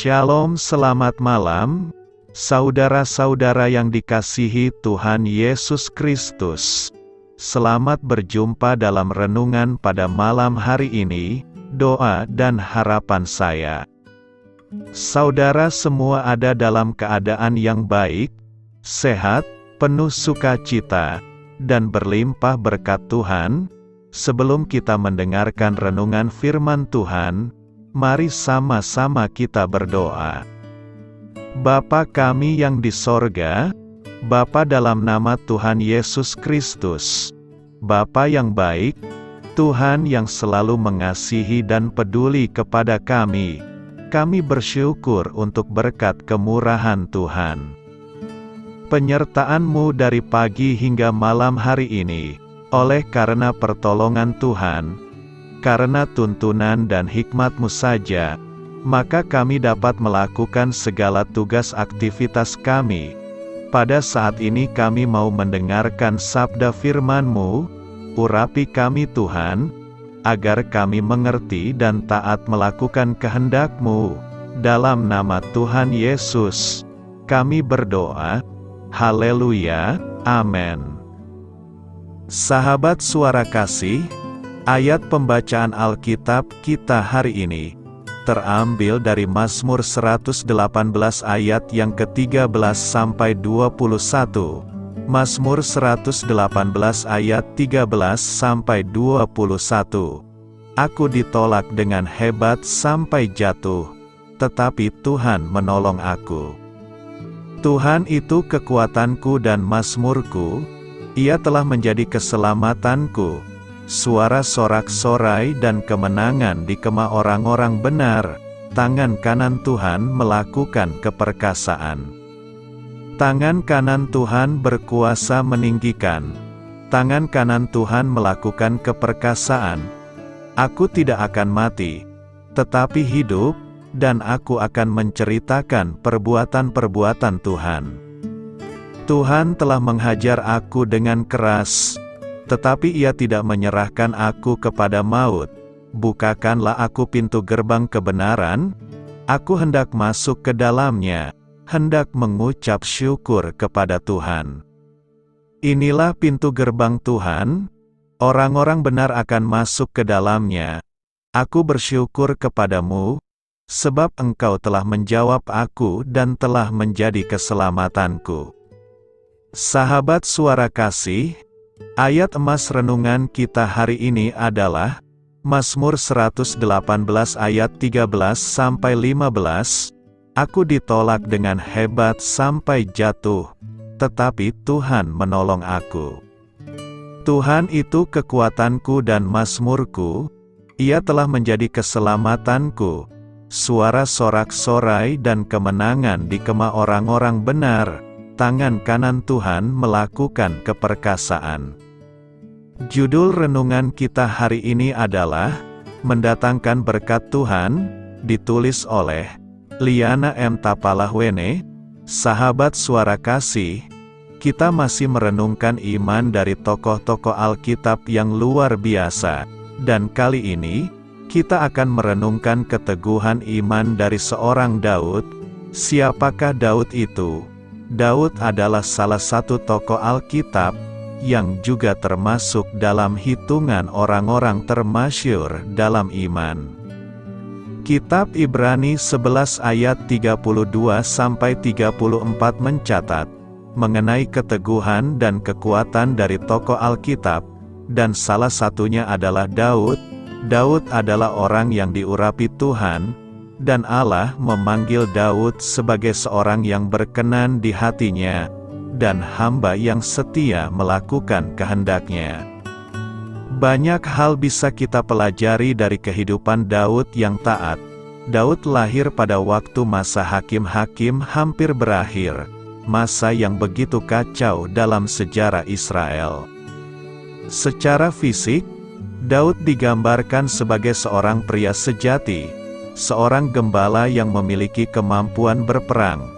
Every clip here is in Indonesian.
Shalom, selamat malam, saudara-saudara yang dikasihi Tuhan Yesus Kristus. Selamat berjumpa dalam renungan pada malam hari ini, doa dan harapan saya. Saudara semua ada dalam keadaan yang baik, sehat, penuh sukacita, dan berlimpah berkat Tuhan. Sebelum kita mendengarkan renungan firman Tuhan, mari sama-sama kita berdoa. Bapa kami yang di sorga, Bapa dalam nama Tuhan Yesus Kristus, Bapa yang baik, Tuhan yang selalu mengasihi dan peduli kepada kami bersyukur untuk berkat kemurahan Tuhan. Penyertaan-Mu dari pagi hingga malam hari ini, oleh karena pertolongan Tuhan, karena tuntunan dan hikmat-Mu saja, maka kami dapat melakukan segala tugas aktivitas kami. Pada saat ini kami mau mendengarkan sabda firman-Mu, urapi kami Tuhan, agar kami mengerti dan taat melakukan kehendak-Mu. Dalam nama Tuhan Yesus, kami berdoa. Haleluya, amin. Sahabat suara kasih, ayat pembacaan Alkitab kita hari ini terambil dari Mazmur 118 ayat yang ke-13 sampai 21. Mazmur 118 ayat 13 sampai 21. Aku ditolak dengan hebat sampai jatuh, tetapi Tuhan menolong aku. Tuhan itu kekuatanku dan mazmurku, Ia telah menjadi keselamatanku, suara sorak-sorai dan kemenangan di kemah orang-orang benar. Tangan kanan Tuhan melakukan keperkasaan. Tangan kanan Tuhan berkuasa meninggikan. Tangan kanan Tuhan melakukan keperkasaan. Aku tidak akan mati, tetapi hidup, dan aku akan menceritakan perbuatan-perbuatan Tuhan. Tuhan telah menghajar aku dengan keras, tetapi Ia tidak menyerahkan aku kepada maut. Bukakanlah aku pintu gerbang kebenaran, aku hendak masuk ke dalamnya, hendak mengucap syukur kepada Tuhan. Inilah pintu gerbang Tuhan, orang-orang benar akan masuk ke dalamnya. Aku bersyukur kepadamu, sebab Engkau telah menjawab aku dan telah menjadi keselamatanku. Sahabat suara kasih, ayat emas renungan kita hari ini adalah Mazmur 118 ayat 13 sampai 15. Aku ditolak dengan hebat sampai jatuh, tetapi Tuhan menolong aku. Tuhan itu kekuatanku dan mazmurku, Ia telah menjadi keselamatanku, suara sorak-sorai dan kemenangan di kemah orang-orang benar. Tangan kanan Tuhan melakukan keperkasaan. Judul renungan kita hari ini adalah Mendatangkan Berkat Tuhan, ditulis oleh Liana M. Tapalahwene. Sahabat suara kasih, kita masih merenungkan iman dari tokoh-tokoh Alkitab yang luar biasa, dan kali ini, kita akan merenungkan keteguhan iman dari seorang Daud. Siapakah Daud itu? Daud adalah salah satu tokoh Alkitab, yang juga termasuk dalam hitungan orang-orang termasyhur dalam iman. Kitab Ibrani 11 ayat 32-34 mencatat, mengenai keteguhan dan kekuatan dari tokoh Alkitab, dan salah satunya adalah Daud. Daud adalah orang yang diurapi Tuhan, dan Allah memanggil Daud sebagai seorang yang berkenan di hatinya, dan hamba yang setia melakukan kehendaknya. Banyak hal bisa kita pelajari dari kehidupan Daud yang taat. Daud lahir pada waktu masa hakim-hakim hampir berakhir, masa yang begitu kacau dalam sejarah Israel. Secara fisik, Daud digambarkan sebagai seorang pria sejati, seorang gembala yang memiliki kemampuan berperang,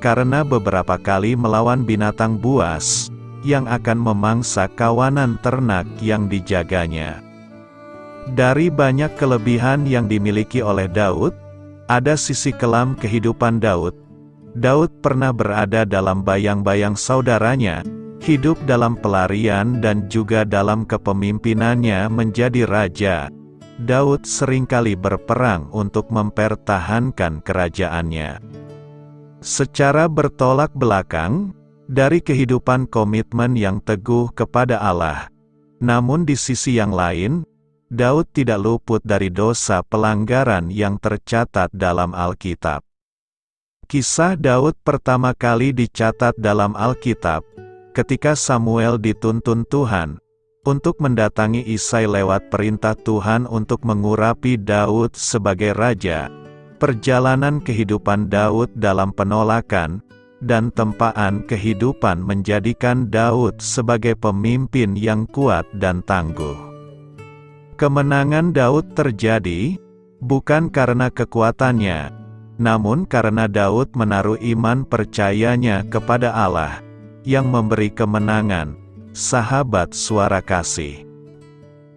karena beberapa kali melawan binatang buas, yang akan memangsa kawanan ternak yang dijaganya. Dari banyak kelebihan yang dimiliki oleh Daud, Ada sisi kelam kehidupan Daud. Daud pernah berada dalam bayang-bayang saudaranya, hidup dalam pelarian dan juga dalam kepemimpinannya menjadi raja. Daud seringkali berperang untuk mempertahankan kerajaannya. Secara bertolak belakang, dari kehidupan komitmen yang teguh kepada Allah. Namun di sisi yang lain, Daud tidak luput dari dosa pelanggaran yang tercatat dalam Alkitab. Kisah Daud pertama kali dicatat dalam Alkitab, ketika Samuel dituntun Tuhan untuk mendatangi Isai lewat perintah Tuhan untuk mengurapi Daud sebagai raja. Perjalanan kehidupan Daud dalam penolakan dan tempaan kehidupan menjadikan Daud sebagai pemimpin yang kuat dan tangguh. Kemenangan Daud terjadi bukan karena kekuatannya, namun karena Daud menaruh iman percayanya kepada Allah yang memberi kemenangan, sahabat suara kasih.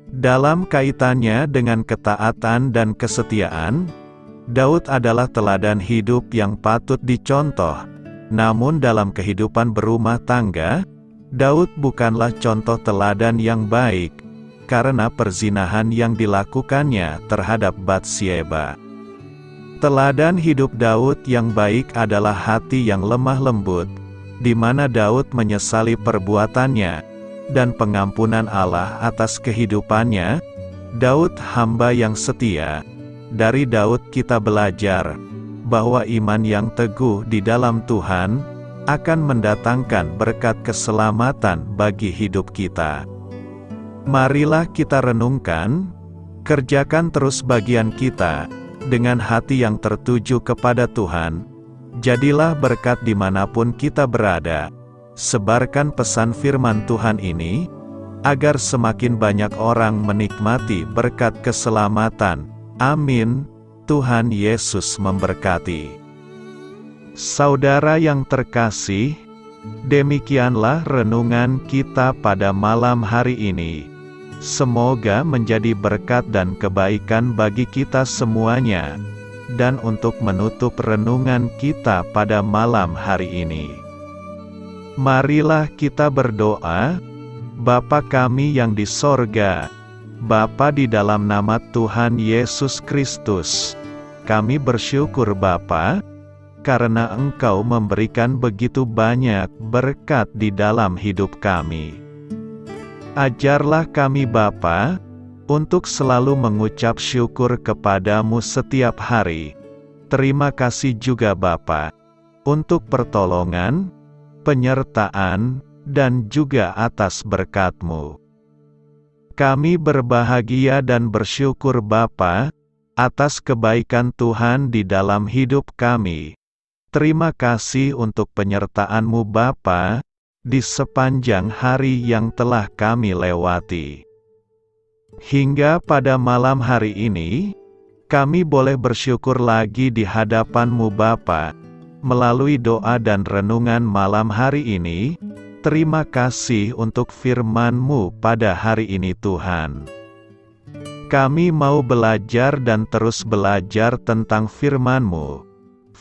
Dalam kaitannya dengan ketaatan dan kesetiaan, Daud adalah teladan hidup yang patut dicontoh. Namun dalam kehidupan berumah tangga, Daud bukanlah contoh teladan yang baik, karena perzinahan yang dilakukannya terhadap Batsyeba. Teladan hidup Daud yang baik adalah hati yang lemah lembut, di mana Daud menyesali perbuatannya, dan pengampunan Allah atas kehidupannya. Daud hamba yang setia. Dari Daud kita belajar bahwa iman yang teguh di dalam Tuhan akan mendatangkan berkat keselamatan bagi hidup kita. Marilah kita renungkan, kerjakan terus bagian kita, dengan hati yang tertuju kepada Tuhan. Jadilah berkat dimanapun kita berada. Sebarkan pesan firman Tuhan ini, agar semakin banyak orang menikmati berkat keselamatan. Amin. Tuhan Yesus memberkati. Saudara yang terkasih, demikianlah renungan kita pada malam hari ini. Semoga menjadi berkat dan kebaikan bagi kita semuanya. Dan untuk menutup renungan kita pada malam hari ini, marilah kita berdoa. Bapa kami yang di sorga, Bapa di dalam nama Tuhan Yesus Kristus, kami bersyukur Bapa, karena Engkau memberikan begitu banyak berkat di dalam hidup kami. Ajarlah kami Bapa, untuk selalu mengucap syukur kepadamu setiap hari. Terima kasih juga Bapa, untuk pertolongan, penyertaan, dan juga atas berkat-Mu. Kami berbahagia dan bersyukur Bapa, atas kebaikan Tuhan di dalam hidup kami. Terima kasih untuk penyertaan-Mu Bapa, di sepanjang hari yang telah kami lewati. Hingga pada malam hari ini, kami boleh bersyukur lagi di hadapan-Mu Bapa, melalui doa dan renungan malam hari ini. Terima kasih untuk firman-Mu pada hari ini Tuhan. Kami mau belajar dan terus belajar tentang firman-Mu.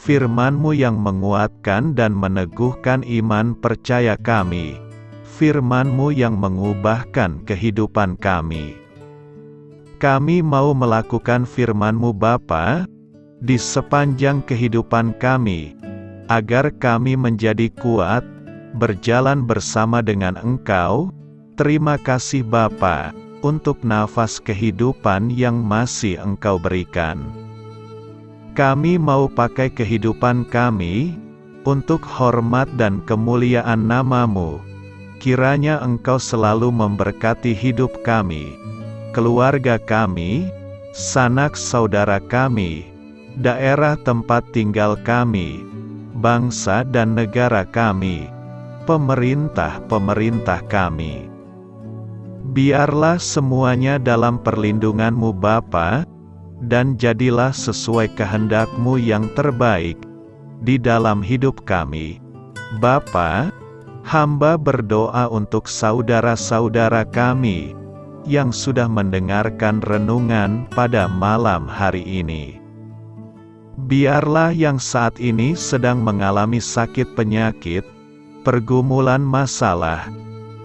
Firman-Mu yang menguatkan dan meneguhkan iman percaya kami. Firman-Mu yang mengubahkan kehidupan kami. Kami mau melakukan firman-Mu Bapa, di sepanjang kehidupan kami, agar kami menjadi kuat, berjalan bersama dengan Engkau. Terima kasih Bapa, untuk nafas kehidupan yang masih Engkau berikan. Kami mau pakai kehidupan kami, untuk hormat dan kemuliaan nama-Mu. Kiranya Engkau selalu memberkati hidup kami, keluarga kami, sanak saudara kami, daerah tempat tinggal kami, bangsa dan negara kami, pemerintah-pemerintah kami. Biarlah semuanya dalam perlindungan-Mu Bapa, dan jadilah sesuai kehendak-Mu yang terbaik di dalam hidup kami. Bapa, hamba berdoa untuk saudara-saudara kami yang sudah mendengarkan renungan pada malam hari ini. Biarlah yang saat ini sedang mengalami sakit penyakit, pergumulan masalah,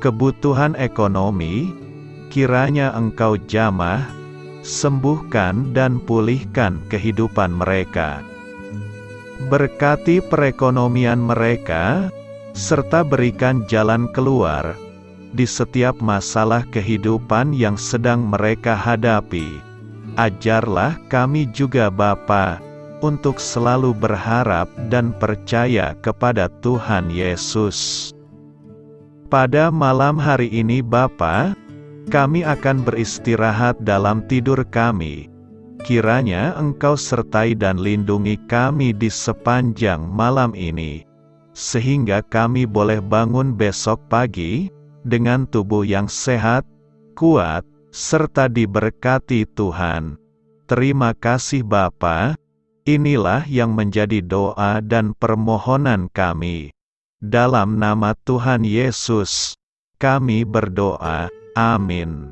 kebutuhan ekonomi, kiranya Engkau jamah, sembuhkan dan pulihkan kehidupan mereka. Berkati perekonomian mereka, serta berikan jalan keluar di setiap masalah kehidupan yang sedang mereka hadapi. Ajarlah kami juga Bapa, untuk selalu berharap dan percaya kepada Tuhan Yesus. Pada malam hari ini Bapa, kami akan beristirahat dalam tidur kami. Kiranya Engkau sertai dan lindungi kami di sepanjang malam ini, sehingga kami boleh bangun besok pagi, dengan tubuh yang sehat, kuat, serta diberkati Tuhan. Terima kasih Bapa. Inilah yang menjadi doa dan permohonan kami. Dalam nama Tuhan Yesus, kami berdoa. Amin.